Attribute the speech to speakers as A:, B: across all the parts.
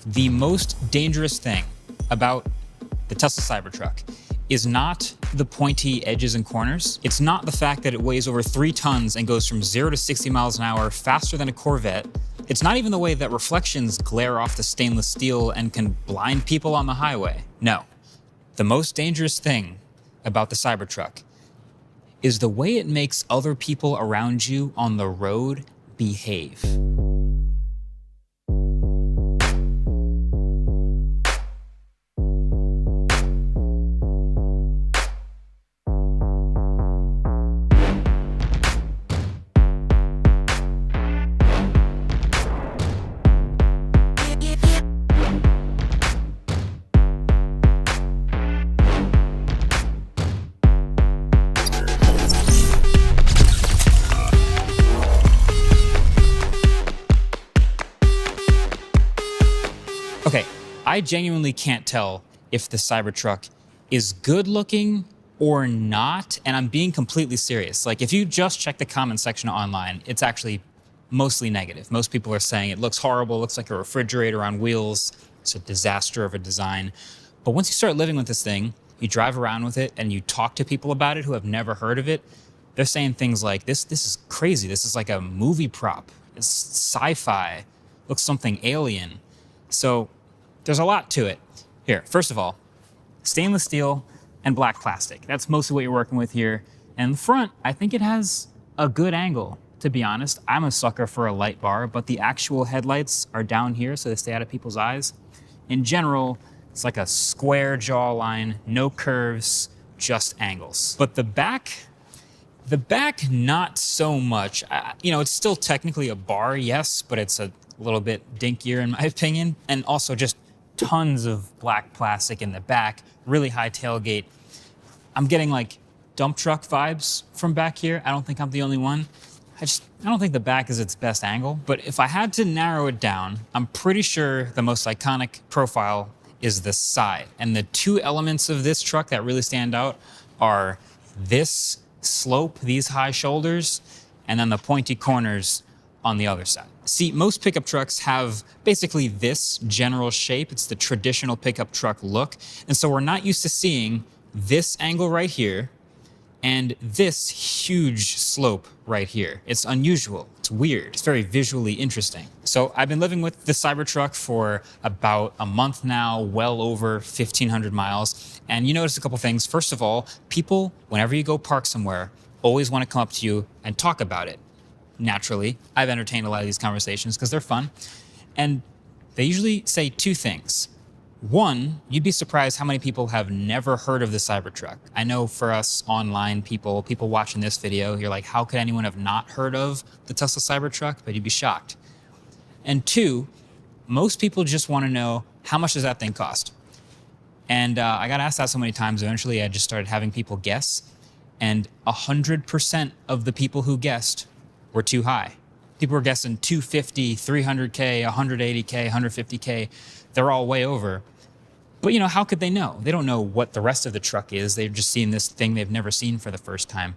A: The most dangerous thing about the Tesla Cybertruck is not the pointy edges and corners. It's not the fact that it weighs over 3 tons and goes from 0 to 60 miles an hour faster than a Corvette. It's not even the way that reflections glare off the stainless steel and can blind people on the highway. No. The most dangerous thing about the Cybertruck is the way it makes other people around you on the road behave. Okay, I genuinely can't tell if the Cybertruck is good looking or not, and I'm being completely serious. Like, if you just check the comment section online, it's actually mostly negative. Most people are saying it looks horrible, looks like a refrigerator on wheels, it's a disaster of a design. But once you start living with this thing, you drive around with it, and you talk to people about it who have never heard of it, they're saying things like, this is crazy, this is like a movie prop, it's sci-fi, looks something alien. So there's a lot to it. Here, first of all, stainless steel and black plastic. That's mostly what you're working with here. And the front, I think it has a good angle, to be honest. I'm a sucker for a light bar, but the actual headlights are down here so they stay out of people's eyes. In general, it's like a square jawline, no curves, just angles. But the back, not so much. It's still technically a bar, yes, but it's a little bit dinkier in my opinion. And also just tons of black plastic in the back, really high tailgate. I'm getting like dump truck vibes from back here. I don't think I'm the only one. I don't think the back is its best angle. But if I had to narrow it down, I'm pretty sure the most iconic profile is the side. And the two elements of this truck that really stand out are this slope, these high shoulders, and then the pointy corners on the other side. See, most pickup trucks have basically this general shape. It's the traditional pickup truck look. And so we're not used to seeing this angle right here and this huge slope right here. It's unusual, it's weird, it's very visually interesting. So I've been living with the Cybertruck for about a month now, well over 1,500 miles. And you notice a couple things. First of all, people, whenever you go park somewhere, always want to come up to you and talk about it. Naturally, I've entertained a lot of these conversations because they're fun. And they usually say two things. One, you'd be surprised how many people have never heard of the Cybertruck. I know for us online people watching this video, you're like, how could anyone have not heard of the Tesla Cybertruck? But you'd be shocked. And two, most people just want to know, how much does that thing cost? And I got asked that so many times, eventually I just started having people guess. And 100% of the people who guessed were too high. People were guessing 250, 300K, 180K, 150K. They're all way over. But how could they know? They don't know what the rest of the truck is. They've just seen this thing they've never seen for the first time.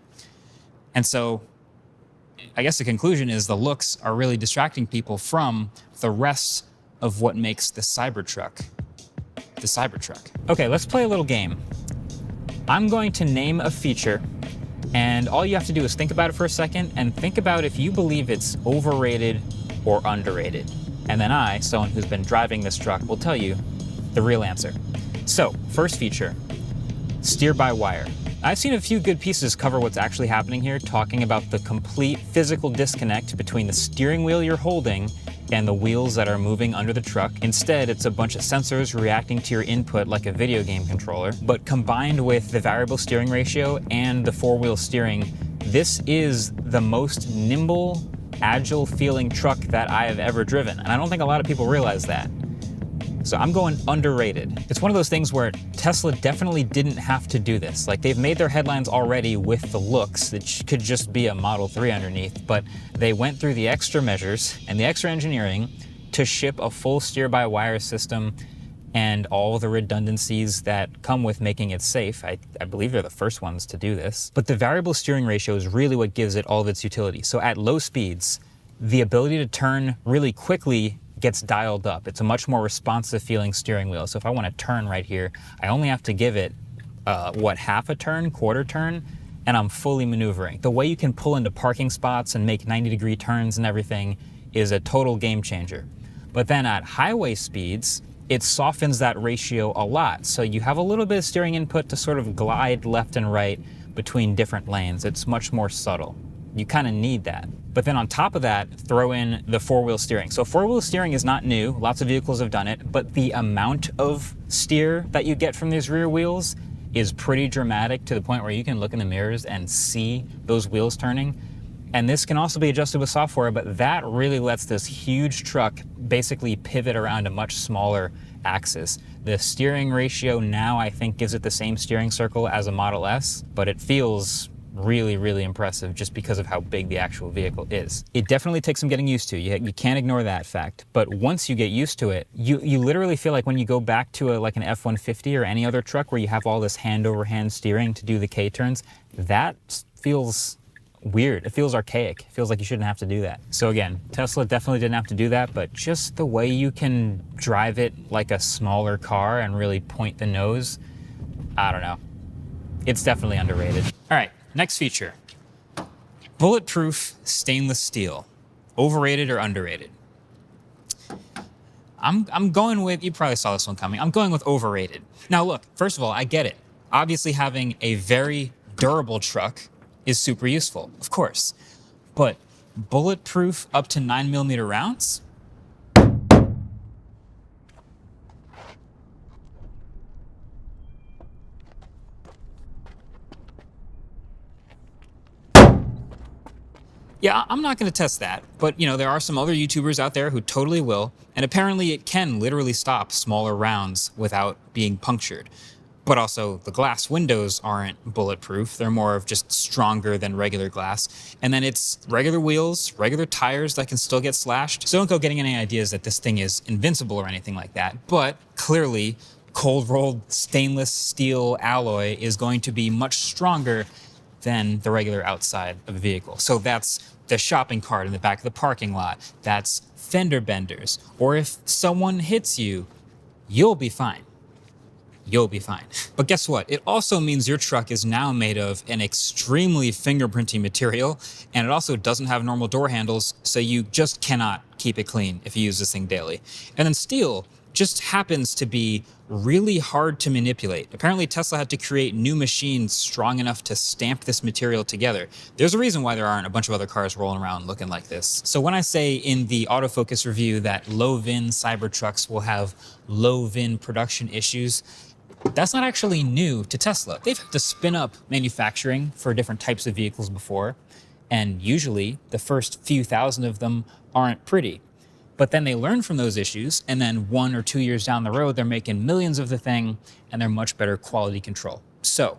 A: And so I guess the conclusion is the looks are really distracting people from the rest of what makes the Cybertruck the Cybertruck. Okay, let's play a little game. I'm going to name a feature, and all you have to do is think about it for a second and think about if you believe it's overrated or underrated. And then I, someone who's been driving this truck, will tell you the real answer. So, first feature, steer-by-wire. I've seen a few good pieces cover what's actually happening here, talking about the complete physical disconnect between the steering wheel you're holding and the wheels that are moving under the truck. Instead, it's a bunch of sensors reacting to your input like a video game controller. But combined with the variable steering ratio and the four-wheel steering, this is the most nimble, agile feeling truck that I have ever driven. And I don't think a lot of people realize that. So I'm going underrated. It's one of those things where Tesla definitely didn't have to do this. Like, they've made their headlines already with the looks that could just be a Model 3 underneath, but they went through the extra measures and the extra engineering to ship a full steer-by-wire system and all the redundancies that come with making it safe. I believe they're the first ones to do this. But the variable steering ratio is really what gives it all of its utility. So at low speeds, the ability to turn really quickly gets dialed up. It's a much more responsive feeling steering wheel. So if I want to turn right here, I only have to give it, half a turn, quarter turn, and I'm fully maneuvering. The way you can pull into parking spots and make 90-degree turns and everything is a total game changer. But then at highway speeds, it softens that ratio a lot. So you have a little bit of steering input to sort of glide left and right between different lanes. It's much more subtle. You kind of need that. But then on top of that, throw in the four-wheel steering. So four-wheel steering is not new. Lots of vehicles have done it, but the amount of steer that you get from these rear wheels is pretty dramatic, to the point where you can look in the mirrors and see those wheels turning. And this can also be adjusted with software, but that really lets this huge truck basically pivot around a much smaller axis. The steering ratio now, I think, gives it the same steering circle as a Model S, but it feels really, really impressive just because of how big the actual vehicle is. It definitely takes some getting used to. You can't ignore that fact. But once you get used to it, you literally feel like when you go back to like an F-150 or any other truck where you have all this hand-over-hand steering to do the K-turns, that feels weird. It feels archaic. It feels like you shouldn't have to do that. So again, Tesla definitely didn't have to do that, but just the way you can drive it like a smaller car and really point the nose, I don't know. It's definitely underrated. All right, next feature. Bulletproof stainless steel. Overrated or underrated? I'm going with, you probably saw this one coming, I'm going with overrated. Now look, first of all, I get it. Obviously having a very durable truck is super useful, of course. But bulletproof up to 9mm rounds? Yeah, I'm not going to test that, but there are some other YouTubers out there who totally will, and apparently it can literally stop smaller rounds without being punctured. But also, the glass windows aren't bulletproof. They're more of just stronger than regular glass. And then it's regular wheels, regular tires that can still get slashed. So don't go getting any ideas that this thing is invincible or anything like that. But clearly, cold-rolled stainless steel alloy is going to be much stronger than the regular outside of a vehicle. So that's the shopping cart in the back of the parking lot. That's fender benders. Or if someone hits you, you'll be fine. You'll be fine. But guess what? It also means your truck is now made of an extremely fingerprinty material, and it also doesn't have normal door handles, so you just cannot keep it clean if you use this thing daily. And then steel just happens to be really hard to manipulate. Apparently Tesla had to create new machines strong enough to stamp this material together. There's a reason why there aren't a bunch of other cars rolling around looking like this. So when I say in the autofocus review that low-VIN Cybertrucks will have low-VIN production issues, that's not actually new to Tesla. They've had to spin up manufacturing for different types of vehicles before, and usually the first few thousand of them aren't pretty. But then they learn from those issues, and then 1 or 2 years down the road, they're making millions of the thing, and they're much better quality control. So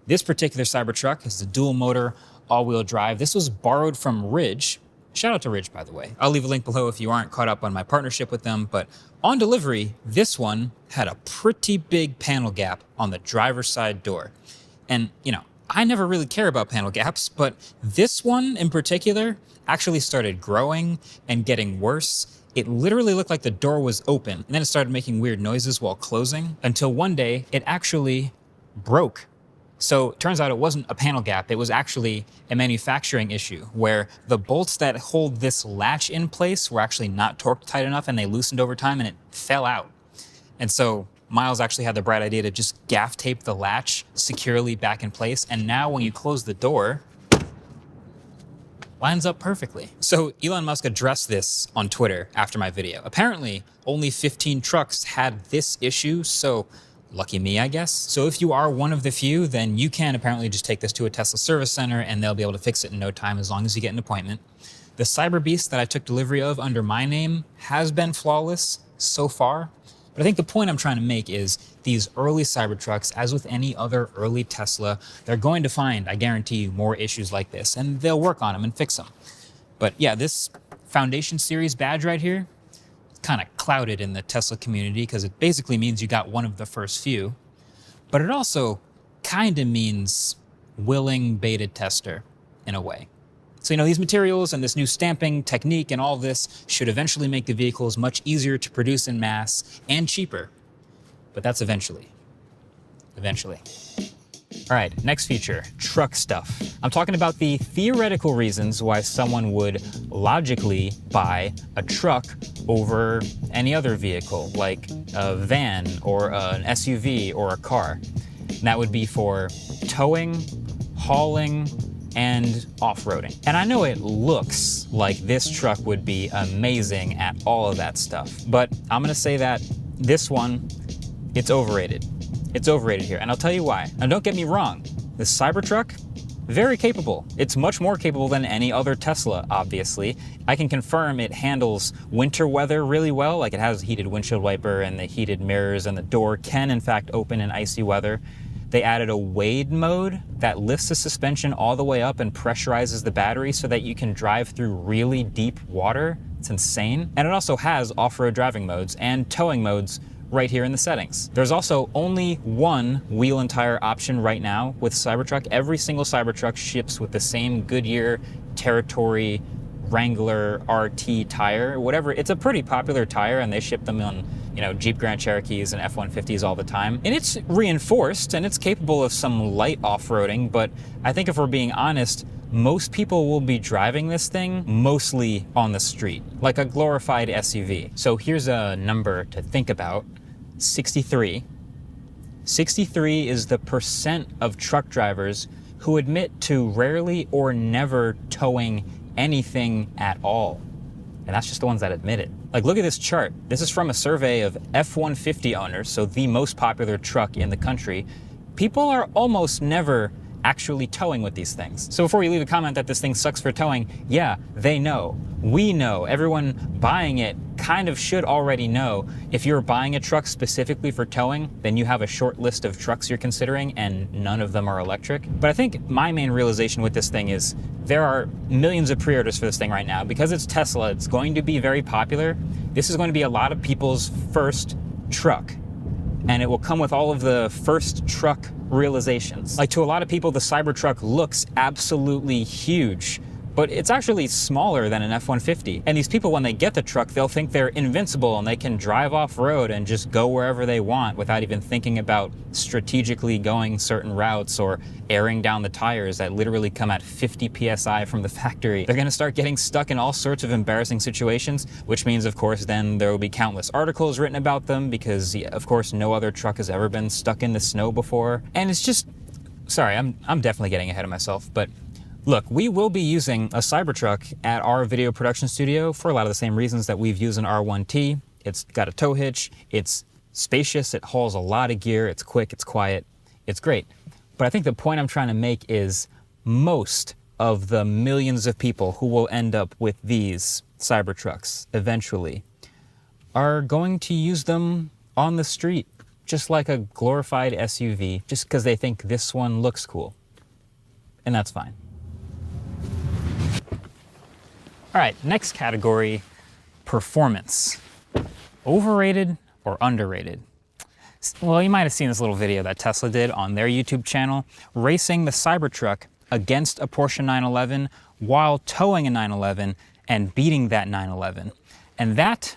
A: this particular Cybertruck is the dual motor, all-wheel drive. This was borrowed from Ridge. Shout out to Ridge, by the way. I'll leave a link below if you aren't caught up on my partnership with them, but on delivery, this one had a pretty big panel gap on the driver's side door. And, I never really care about panel gaps, but this one in particular actually started growing and getting worse. It literally looked like the door was open, and then it started making weird noises while closing, until one day it actually broke. So it turns out it wasn't a panel gap, it was actually a manufacturing issue where the bolts that hold this latch in place were actually not torqued tight enough, and they loosened over time and it fell out. And so Miles actually had the bright idea to just gaff tape the latch securely back in place, and now when you close the door, lines up perfectly. So Elon Musk addressed this on Twitter after my video. Apparently, only 15 trucks had this issue, so lucky me, I guess. So if you are one of the few, then you can apparently just take this to a Tesla service center and they'll be able to fix it in no time as long as you get an appointment. The Cyberbeast that I took delivery of under my name has been flawless so far. But I think the point I'm trying to make is these early Cybertrucks, as with any other early Tesla, they're going to find, I guarantee you, more issues like this, and they'll work on them and fix them. But yeah, this Foundation Series badge right here, kind of clouded in the Tesla community because it basically means you got one of the first few, but it also kind of means willing beta tester in a way. So, these materials and this new stamping technique and all this should eventually make the vehicles much easier to produce in mass and cheaper. But that's eventually. Eventually. All right, next feature, truck stuff. I'm talking about the theoretical reasons why someone would logically buy a truck over any other vehicle, like a van or an SUV or a car. And that would be for towing, hauling, and off-roading. And I know it looks like this truck would be amazing at all of that stuff, but I'm gonna say that this one, it's overrated. It's overrated here, and I'll tell you why. Now don't get me wrong, the Cybertruck, very capable. It's much more capable than any other Tesla, obviously. I can confirm it handles winter weather really well, like it has a heated windshield wiper and the heated mirrors, and the door can in fact open in icy weather. They added a wade mode that lifts the suspension all the way up and pressurizes the battery so that you can drive through really deep water. It's insane. And it also has off-road driving modes and towing modes right here in the settings. There's also only one wheel and tire option right now with Cybertruck. Every single Cybertruck ships with the same Goodyear Territory Wrangler RT tire, whatever. It's a pretty popular tire, and they ship them on, Jeep Grand Cherokees and F-150s all the time. And it's reinforced and it's capable of some light off-roading, but I think if we're being honest, most people will be driving this thing mostly on the street, like a glorified SUV. So here's a number to think about, 63. 63 is the percent of truck drivers who admit to rarely or never towing anything at all. And that's just the ones that admit it. Like, look at this chart. This is from a survey of F-150 owners, so the most popular truck in the country. People are almost never actually towing with these things. So before you leave a comment that this thing sucks for towing, yeah, they know. We know. Everyone buying it kind of should already know. If you're buying a truck specifically for towing, then you have a short list of trucks you're considering and none of them are electric. But I think my main realization with this thing is there are millions of pre-orders for this thing right now. Because it's Tesla, it's going to be very popular. This is going to be a lot of people's first truck. And it will come with all of the first truck realizations. Like, to a lot of people, the Cybertruck looks absolutely huge, but it's actually smaller than an F-150. And these people, when they get the truck, they'll think they're invincible and they can drive off-road and just go wherever they want without even thinking about strategically going certain routes or airing down the tires that literally come at 50 PSI from the factory. They're gonna start getting stuck in all sorts of embarrassing situations, which means, of course, then there will be countless articles written about them because, yeah, of course, no other truck has ever been stuck in the snow before. And it's just, sorry, I'm definitely getting ahead of myself, but look, we will be using a Cybertruck at our video production studio for a lot of the same reasons that we've used an R1T. It's got a tow hitch, it's spacious, it hauls a lot of gear, it's quick, it's quiet, it's great. But I think the point I'm trying to make is most of the millions of people who will end up with these Cybertrucks eventually are going to use them on the street, just like a glorified SUV, just because they think this one looks cool. And that's fine. All right, next category, performance. Overrated or underrated? Well, you might have seen this little video that Tesla did on their YouTube channel, racing the Cybertruck against a Porsche 911 while towing a 911 and beating that 911. And that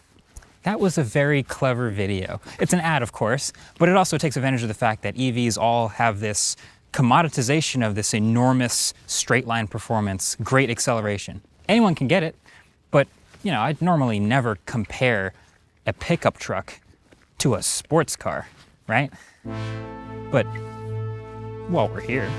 A: was a very clever video. It's an ad, of course, but it also takes advantage of the fact that EVs all have this commoditization of this enormous straight line performance, great acceleration. Anyone can get it, but I'd normally never compare a pickup truck to a sports car, right? But while we're here,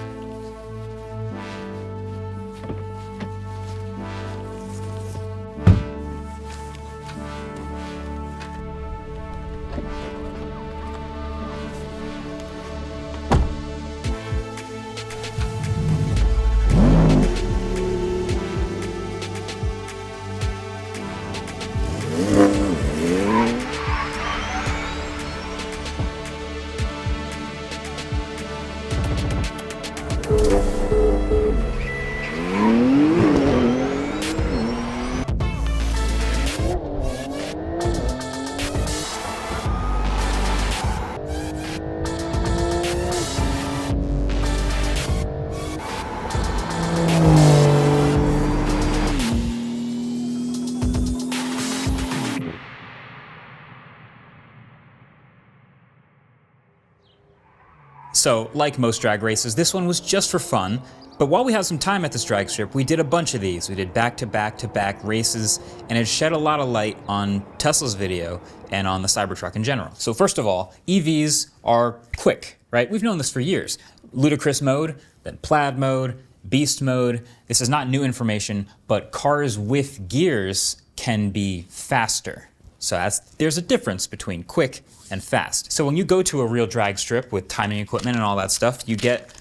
A: So, like most drag races, this one was just for fun. But while we had some time at this drag strip, we did a bunch of these. We did back-to-back-to-back races, and it shed a lot of light on Tesla's video and on the Cybertruck in general. So first of all, EVs are quick, right? We've known this for years. Ludicrous mode, then plaid mode, beast mode. This is not new information, but cars with gears can be faster. So there's a difference between quick and fast. So when you go to a real drag strip with timing equipment and all that stuff, you get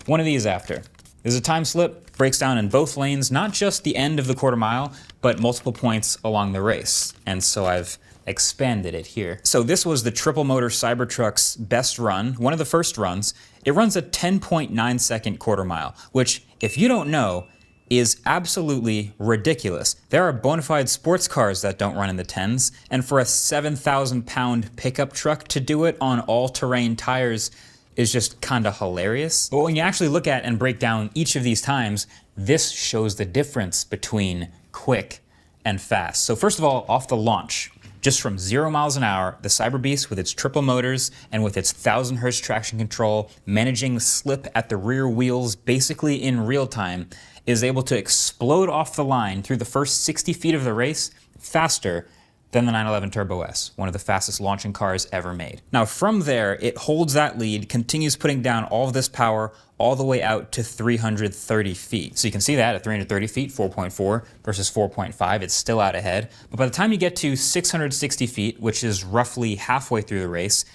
A: one of these after. There's a time slip, breaks down in both lanes, not just the end of the quarter mile, but multiple points along the race. And so I've expanded it here. So this was the triple motor Cybertruck's best run, one of the first runs. It runs a 10.9 second quarter mile, which, if you don't know, is absolutely ridiculous. There are bona fide sports cars that don't run in the 10s, and for a 7,000-pound pickup truck to do it on all-terrain tires is just kinda hilarious. But when you actually look at and break down each of these times, this shows the difference between quick and fast. So first of all, off the launch, just from 0 miles an hour, the Cyberbeast with its triple motors and with its 1,000 hertz traction control, managing slip at the rear wheels basically in real time, is able to explode off the line through the first 60 feet of the race faster than the 911 Turbo S, one of the fastest launching cars ever made. Now from there, it holds that lead, continues putting down all of this power all the way out to 330 feet. So you can see that at 330 feet, 4.4 versus 4.5, it's still out ahead. But by the time you get to 660 feet, which is roughly halfway through the race,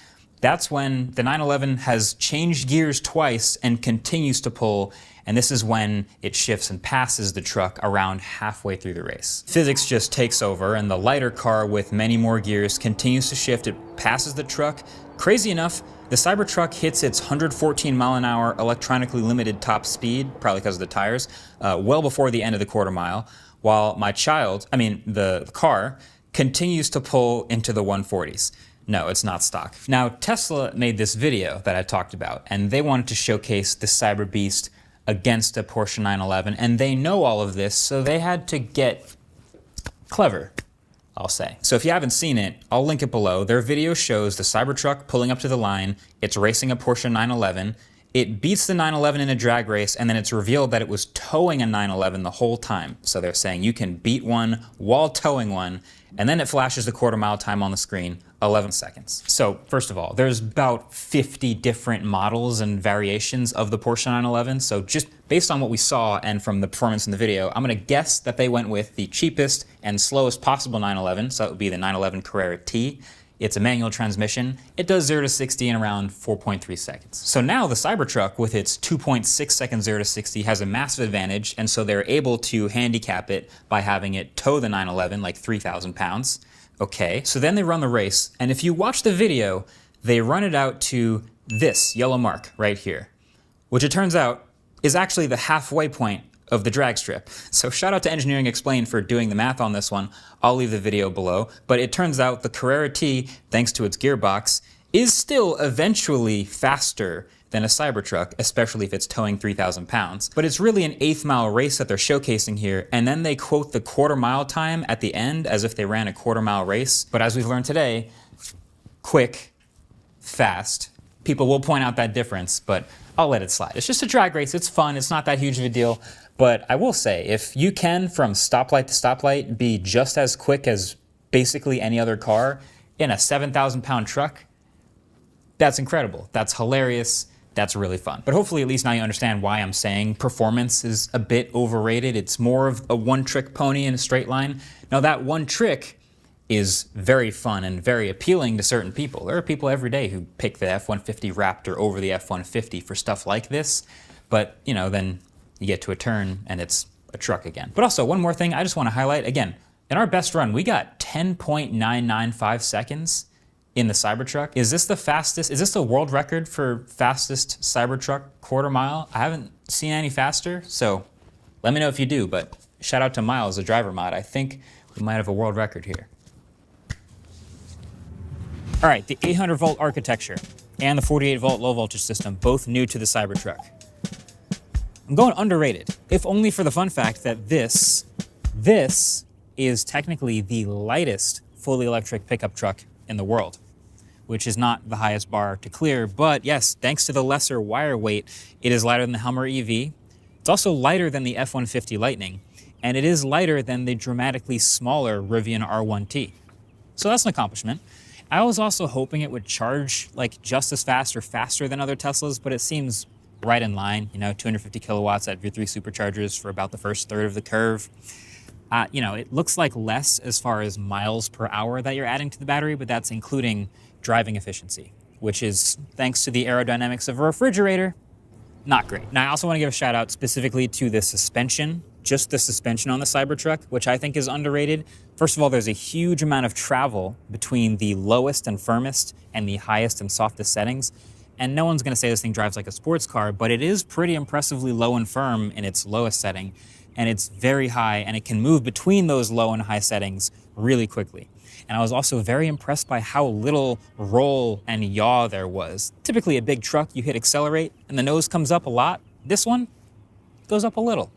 A: that's when the 911 has changed gears twice and continues to pull, and this is when it shifts and passes the truck around halfway through the race. Physics just takes over, and the lighter car with many more gears continues to shift. It passes the truck. Crazy enough, the Cybertruck hits its 114 mile an hour electronically limited top speed, probably because of the tires, well before the end of the quarter mile, while the car continues to pull into the 140s. No, it's not stock. Now, Tesla made this video that I talked about, and they wanted to showcase the Cyberbeast against a Porsche 911, and they know all of this, so they had to get clever, I'll say. So if you haven't seen it, I'll link it below. Their video shows the Cybertruck pulling up to the line, it's racing a Porsche 911, it beats the 911 in a drag race, and then it's revealed that it was towing a 911 the whole time. So they're saying you can beat one while towing one, and then it flashes the quarter mile time on the screen, 11 seconds. So first of all, there's about 50 different models and variations of the Porsche 911. So just based on what we saw and from the performance in the video, I'm gonna guess that they went with the cheapest and slowest possible 911. So that would be the 911 Carrera T. It's a manual transmission. It does 0 to 60 in around 4.3 seconds. So now the Cybertruck with its 2.6 second 0 to 60 has a massive advantage, and so they're able to handicap it by having it tow the 911 like 3,000 pounds. Okay, so then they run the race, and if you watch the video, they run it out to this yellow mark right here, which it turns out is actually the halfway point of the drag strip. So shout out to Engineering Explained for doing the math on this one. I'll leave the video below, but it turns out the Carrera T, thanks to its gearbox, is still eventually faster than a Cybertruck, especially if it's towing 3,000 pounds. But it's really an 1/8 mile race that they're showcasing here, and then they quote the quarter mile time at the end as if they ran a quarter mile race. But as we've learned today, quick, fast. People will point out that difference, but I'll let it slide. It's just a drag race, it's fun, it's not that huge of a deal. But I will say, if you can, from stoplight to stoplight, be just as quick as basically any other car in a 7,000-pound truck, that's incredible. That's hilarious. That's really fun. But hopefully at least now you understand why I'm saying performance is a bit overrated. It's more of a one-trick pony in a straight line. Now that one trick is very fun and very appealing to certain people. There are people every day who pick the F-150 Raptor over the F-150 for stuff like this. But, you know, then you get to a turn and it's a truck again. But also, one more thing I just want to highlight. Again, in our best run, we got 10.995 seconds in the Cybertruck. Is this the fastest? Is this the world record for fastest Cybertruck quarter mile? I haven't seen any faster, so let me know if you do. But shout out to Miles, the driver mod. I think we might have a world record here. All right, the 800-volt architecture and the 48-volt low voltage system, both new to the Cybertruck. I'm going underrated, if only for the fun fact that this is technically the lightest fully electric pickup truck in the world. which is not the highest bar to clear. But yes, thanks to the lesser wire weight, it is lighter than the Hummer EV. It's also lighter than the F-150 Lightning, and it is lighter than the dramatically smaller Rivian R1T. So that's an accomplishment. I was also hoping it would charge like just as fast or faster than other Teslas, but it seems right in line, 250 kilowatts at V3 superchargers for about the first third of the curve. It looks like less as far as miles per hour that you're adding to the battery, but that's including driving efficiency, which is, thanks to the aerodynamics of a refrigerator, not great. Now, I also want to give a shout out specifically to the suspension, just the suspension on the Cybertruck, which I think is underrated. First of all, there's a huge amount of travel between the lowest and firmest and the highest and softest settings. And no one's going to say this thing drives like a sports car, but it is pretty impressively low and firm in its lowest setting. And it's very high, and it can move between those low and high settings really quickly. And I was also very impressed by how little roll and yaw there was. Typically a big truck, you hit accelerate and the nose comes up a lot. This one goes up a little.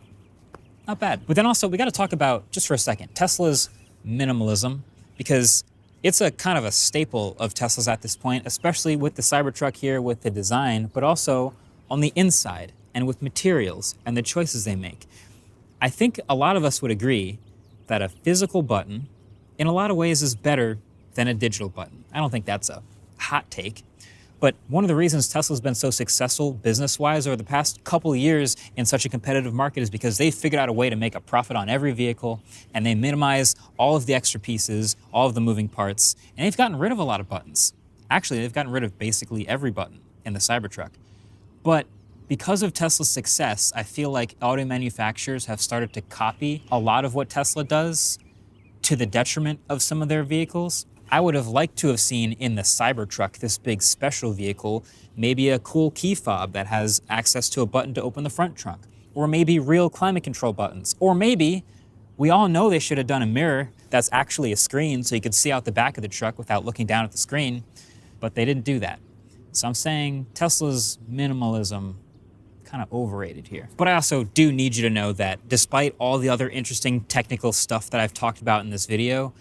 A: Not bad. But then also we got to talk about, just for a second, Tesla's minimalism, because it's a kind of a staple of Teslas at this point, especially with the Cybertruck here, with the design, but also on the inside and with materials and the choices they make. I think a lot of us would agree that a physical button in a lot of ways is better than a digital button. I don't think that's a hot take, but one of the reasons Tesla's been so successful business-wise over the past couple of years in such a competitive market is because they figured out a way to make a profit on every vehicle, and they minimize all of the extra pieces, all of the moving parts, and they've gotten rid of a lot of buttons. Actually, they've gotten rid of basically every button in the Cybertruck. But because of Tesla's success, I feel like auto manufacturers have started to copy a lot of what Tesla does to the detriment of some of their vehicles. I would have liked to have seen in the Cybertruck, this big special vehicle, maybe a cool key fob that has access to a button to open the front trunk, or maybe real climate control buttons, or maybe we all know they should have done a mirror that's actually a screen so you could see out the back of the truck without looking down at the screen, but they didn't do that. So I'm saying Tesla's minimalism kind of overrated here. But I also do need you to know that despite all the other interesting technical stuff that I've talked about in this video,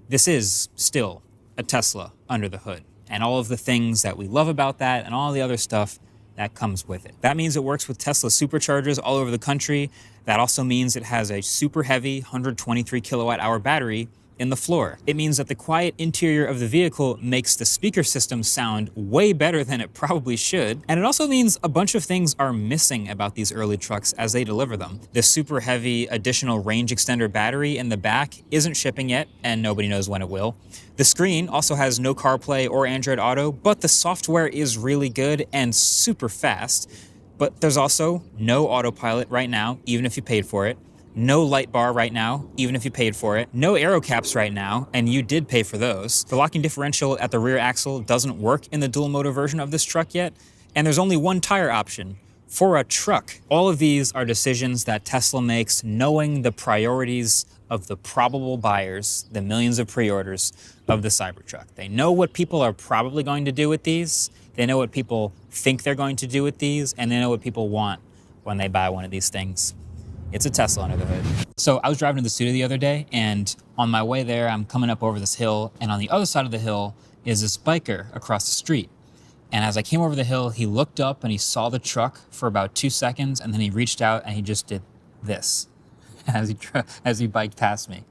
A: this is still a Tesla under the hood, and all of the things that we love about that and all the other stuff that comes with it. That means it works with Tesla superchargers all over the country. That also means it has a super heavy 123 kilowatt hour battery in the floor. It means that the quiet interior of the vehicle makes the speaker system sound way better than it probably should. And it also means a bunch of things are missing about these early trucks as they deliver them. The super heavy additional range extender battery in the back isn't shipping yet, and nobody knows when it will. The screen also has no CarPlay or Android Auto, but the software is really good and super fast. But there's also no autopilot right now, even if you paid for it. No light bar right now, even if you paid for it. No aero caps right now, and you did pay for those. The locking differential at the rear axle doesn't work in the dual motor version of this truck yet, and there's only one tire option for a truck. All of these are decisions that Tesla makes knowing the priorities of the probable buyers, the millions of pre-orders of the Cybertruck. They know what people are probably going to do with these, they know what people think they're going to do with these, and they know what people want when they buy one of these things. It's a Tesla under the hood. So I was driving to the studio the other day, and on my way there, I'm coming up over this hill, and on the other side of the hill is this biker across the street. And as I came over the hill, he looked up and he saw the truck for about 2 seconds, and then he reached out and he just did this as he biked past me.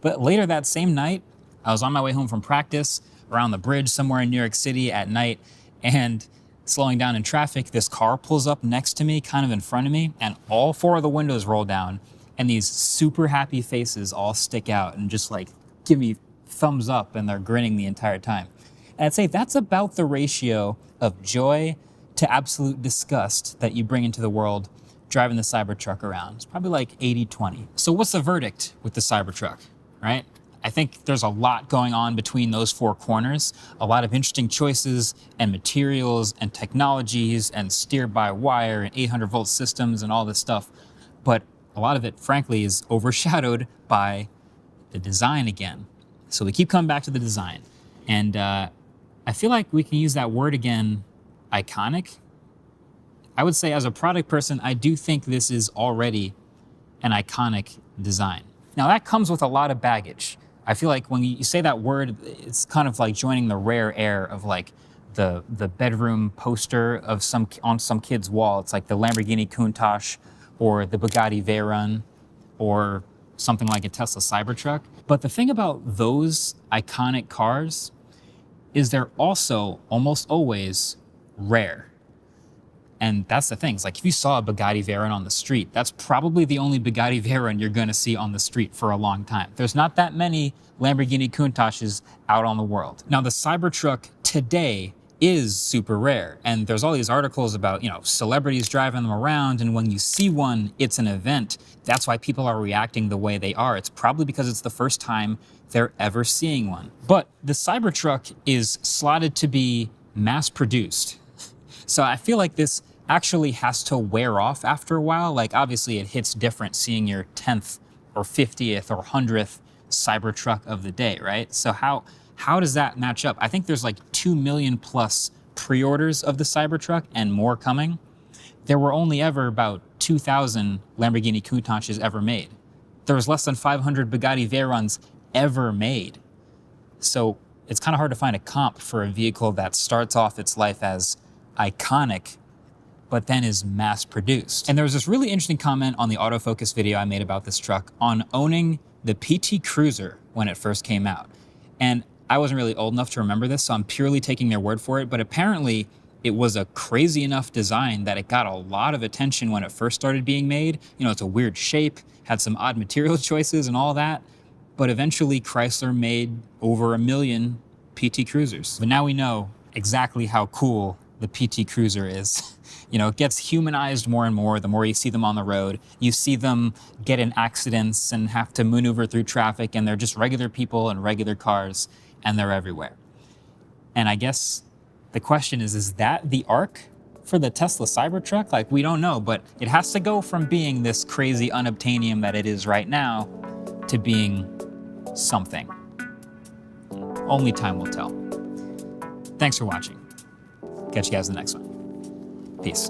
A: But later that same night, I was on my way home from practice around the bridge somewhere in New York City at night, and slowing down in traffic, this car pulls up next to me, kind of in front of me, and all 4 of the windows roll down, and these super happy faces all stick out and just like give me thumbs up, and they're grinning the entire time. And I'd say that's about the ratio of joy to absolute disgust that you bring into the world driving the Cybertruck around. It's probably like 80-20. So what's the verdict with the Cybertruck, right? I think there's a lot going on between those 4 corners, a lot of interesting choices and materials and technologies and steer-by-wire and 800-volt systems and all this stuff. But a lot of it, frankly, is overshadowed by the design again. So we keep coming back to the design. And I feel like we can use that word again, iconic. I would say as a product person, I do think this is already an iconic design. Now that comes with a lot of baggage. I feel like when you say that word, it's kind of like joining the rare air of like the bedroom poster of on some kid's wall. It's like the Lamborghini Countach or the Bugatti Veyron or something like a Tesla Cybertruck. But the thing about those iconic cars is they're also almost always rare. And that's the thing. It's like if you saw a Bugatti Veyron on the street, that's probably the only Bugatti Veyron you're going to see on the street for a long time. There's not that many Lamborghini Countaches out on the world. Now, the Cybertruck today is super rare. And there's all these articles about, celebrities driving them around. And when you see one, it's an event. That's why people are reacting the way they are. It's probably because it's the first time they're ever seeing one. But the Cybertruck is slotted to be mass produced. So I feel like this actually has to wear off after a while. Like obviously it hits different seeing your 10th or 50th or 100th Cybertruck of the day, right? So how does that match up? I think there's like 2 million plus pre-orders of the Cybertruck and more coming. There were only ever about 2,000 Lamborghini Countachs ever made. There was less than 500 Bugatti Veyrons ever made. So it's kind of hard to find a comp for a vehicle that starts off its life as iconic, but then is mass produced. And there was this really interesting comment on the autofocus video I made about this truck on owning the PT Cruiser when it first came out. And I wasn't really old enough to remember this, so I'm purely taking their word for it, but apparently it was a crazy enough design that it got a lot of attention when it first started being made. It's a weird shape, had some odd material choices and all that, but eventually Chrysler made over 1 million PT Cruisers. But now we know exactly how cool the PT Cruiser is. It gets humanized more and more the more you see them on the road. You see them get in accidents and have to maneuver through traffic, and they're just regular people and regular cars, and they're everywhere. And I guess the question is that the arc for the Tesla Cybertruck? Like, we don't know, but it has to go from being this crazy unobtainium that it is right now to being something. Only time will tell. Thanks for watching. Catch you guys in the next one. Peace.